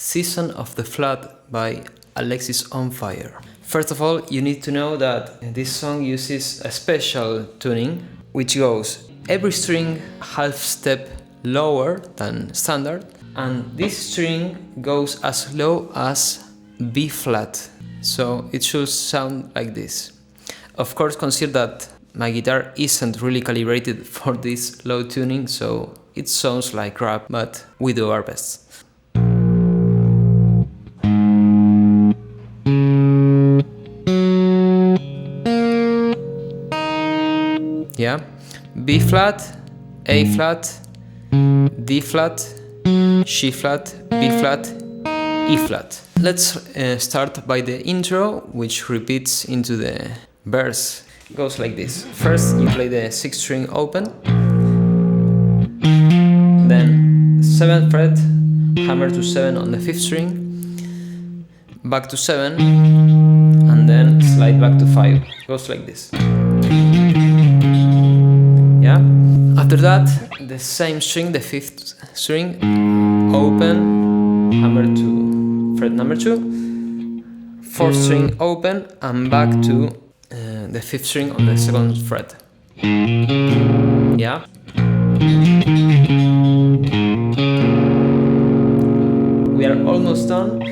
Season of the Flood by Alexisonfire. First of all, you need to know that this song uses a special tuning which goes every string half step lower than standard, and this string goes as low as B flat, so it should sound like this. Of course, consider that my guitar isn't really calibrated for this low tuning, so it sounds like crap, but we do our best. Yeah, B flat, A flat, D flat, C flat, B flat, E flat. Let's start by the intro, which repeats into the verse. It goes like this. First you play the 6th string open, then 7th fret, hammer to 7 on the 5th string, back to 7, and then slide back to 5. It goes like this. Yeah. After that, the same string, the 5th string, open, hammer to fret number 2, 4th string open, and back to the 5th string on the 2nd fret. Yeah. We are almost done.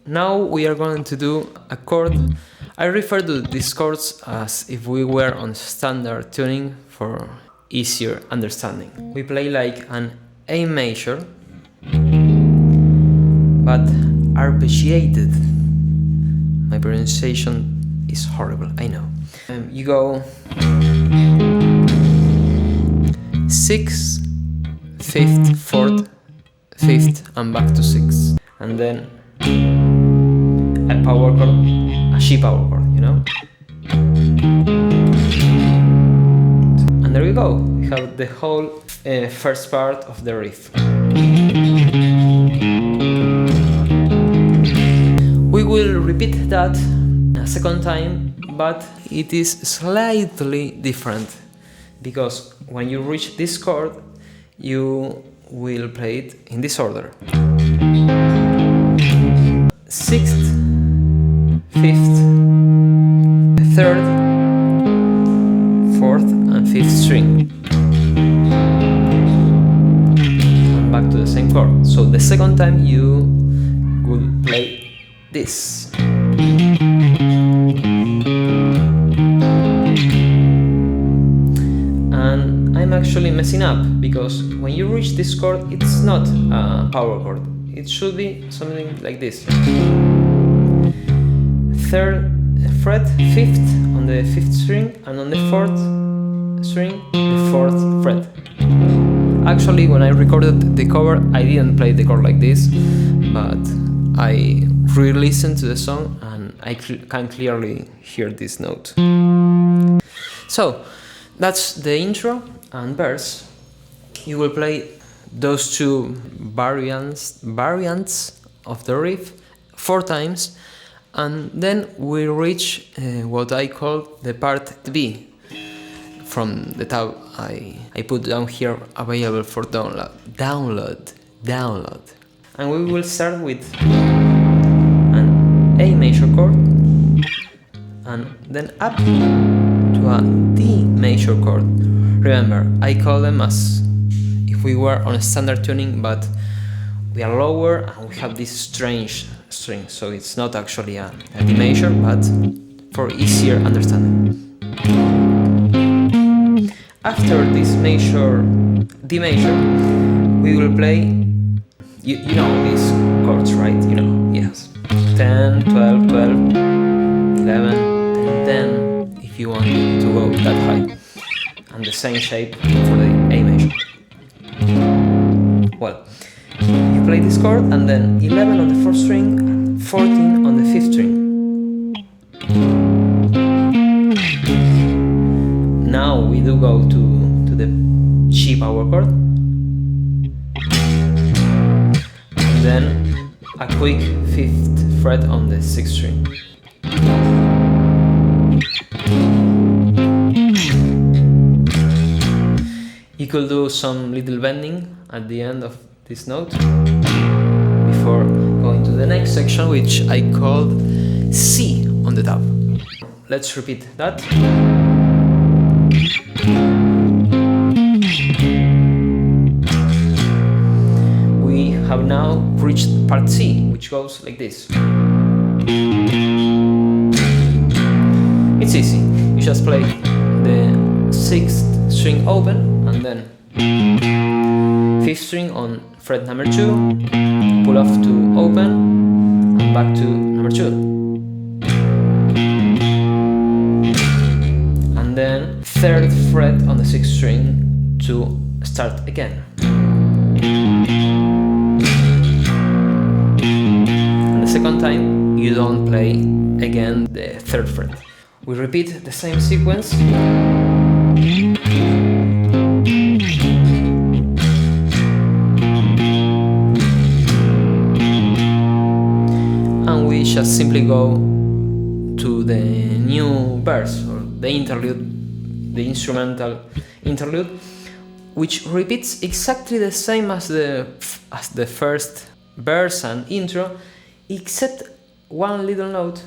Now we are going to do a chord. I refer to these chords as if we were on standard tuning for easier understanding. We play like an A major, but arpeggiated. My pronunciation is horrible, I know. You go 6th, 5th, 4th, 5th, and back to 6th, and then a power chord, a G power chord, you know? And there we go, we have the whole first part of the riff. We will repeat that a second time, but it is slightly different, because when you reach this chord, you will play it in this order. 6th, 5th, 3rd, 4th, and 5th string, and back to the same chord. So the second time you will play this. And I'm actually messing up, because when you reach this chord, it's not a power chord. It should be something like this. 3rd fret, 5th on the 5th string, and on the 4th string, the 4th fret. Actually, when I recorded the cover, I didn't play the chord like this, but I re-listened to the song and I can clearly hear this note. So, that's the intro and verse. You will play those two variants of the riff 4 times, and then we reach what I call the part B from the tab I put down here, available for download. And we will start with an A major chord, and then up to a D major chord. Remember, I call them as if we were on a standard tuning, but we are lower and we have this strange string, so it's not actually a D major, but for easier understanding. After this major, D major, we will play, you know these chords, right? You know, yes. 10, 12, 12, 11, 10, if you want to go that high. And the same shape for the A major. Well, you play this chord, and then 11 on the 4th string, and 14 on the 5th string. Now we do go to the G power chord, and then a quick 5th fret on the 6th string. You could do some little bending at the end of this note before going to the next section, which I called C on the tab. Let's repeat that. We have now reached part C, which goes like this. It's easy. You just play the 6th string open and then 5th string on fret number 2, pull off to open and back to number 2. And then 3rd fret on the 6th string to start again. And the second time you don't play again the 3rd fret. We repeat the same sequence. And we just simply go to the new verse, or the interlude, the instrumental interlude, which repeats exactly the same as the first verse and intro, except one little note.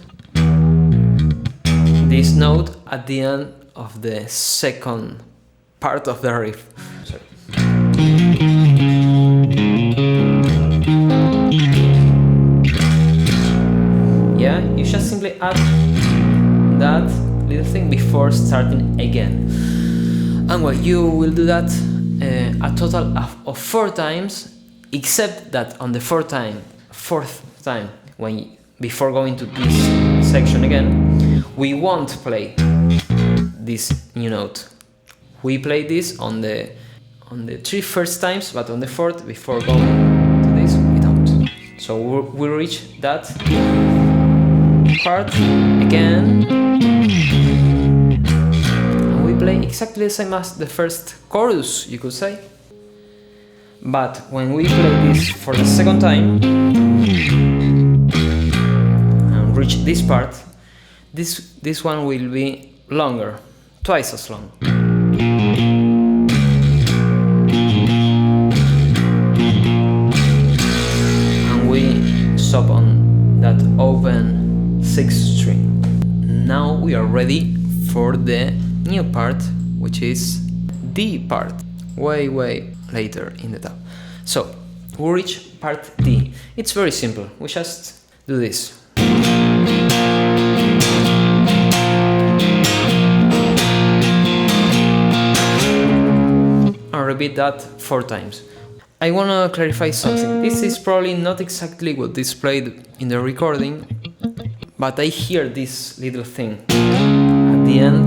This note at the end of the second part of the riff. Sorry. Yeah, you just simply add that little thing before starting again. And well, you will do that a total of 4 times, except that on the 4th time, before going to this section again, we won't play this new note. We play this on the 3 first times, but on the 4th, before going to this, we don't. So we reach that part again, and we play exactly the same as the first chorus, you could say. But when we play this for the second time and reach this part, this one will be longer, twice as long. And we stop on that open 6th string. Now we are ready for the new part, which is D part, way later in the tab. So we reach part D. It's very simple. We just do this. And repeat that 4 times. I wanna clarify something. This is probably not exactly what is played in the recording, but I hear this little thing at the end.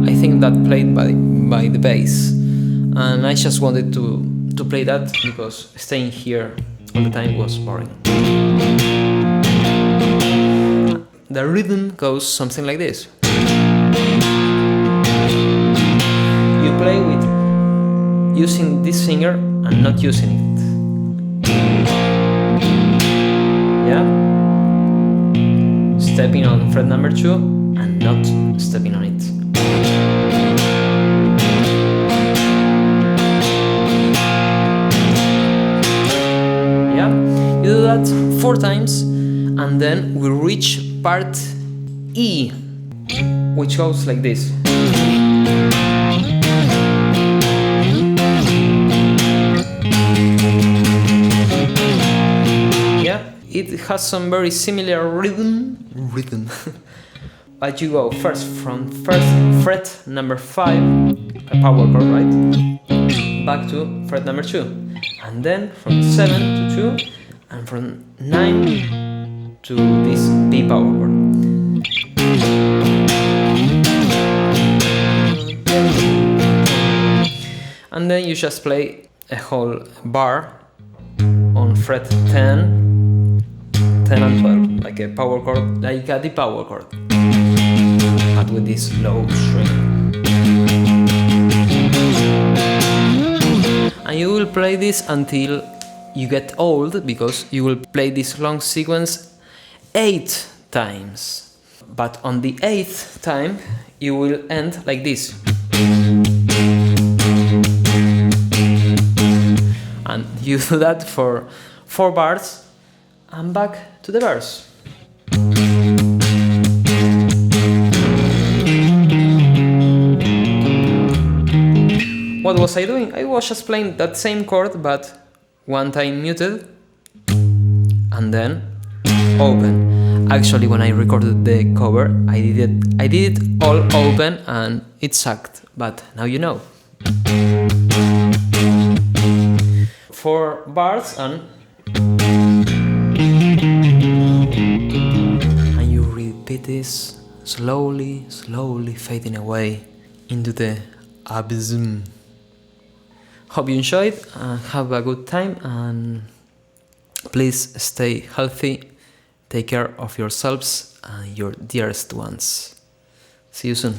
I think that played by the bass, and I just wanted to play that because staying here all the time was boring. The rhythm goes something like this. You play with using this finger and not using it. Yeah? Stepping on fret number 2 and not stepping on it. Yeah? You do that 4 times and then we reach part E, which goes like this. It has some very similar rhythm. But you go first from fret number 5, a power chord, right? Back to fret number 2, and then from 7 to 2, and from 9 to this B power chord. And then you just play a whole bar on fret 10 and 12, like a power chord, like a D power chord, but with this low string. And you will play this until you get old, because you will play this long sequence 8 times. But on the 8th time, you will end like this. And you do that for 4 bars, and back to the verse. What was I doing? I was just playing that same chord, but one time muted and then open. Actually, when I recorded the cover, I did it all open and it sucked, but now you know. 4 bars and you repeat this slowly fading away into the abysm. Hope you enjoyed and have a good time, and please stay healthy, take care of yourselves and your dearest ones. See you soon.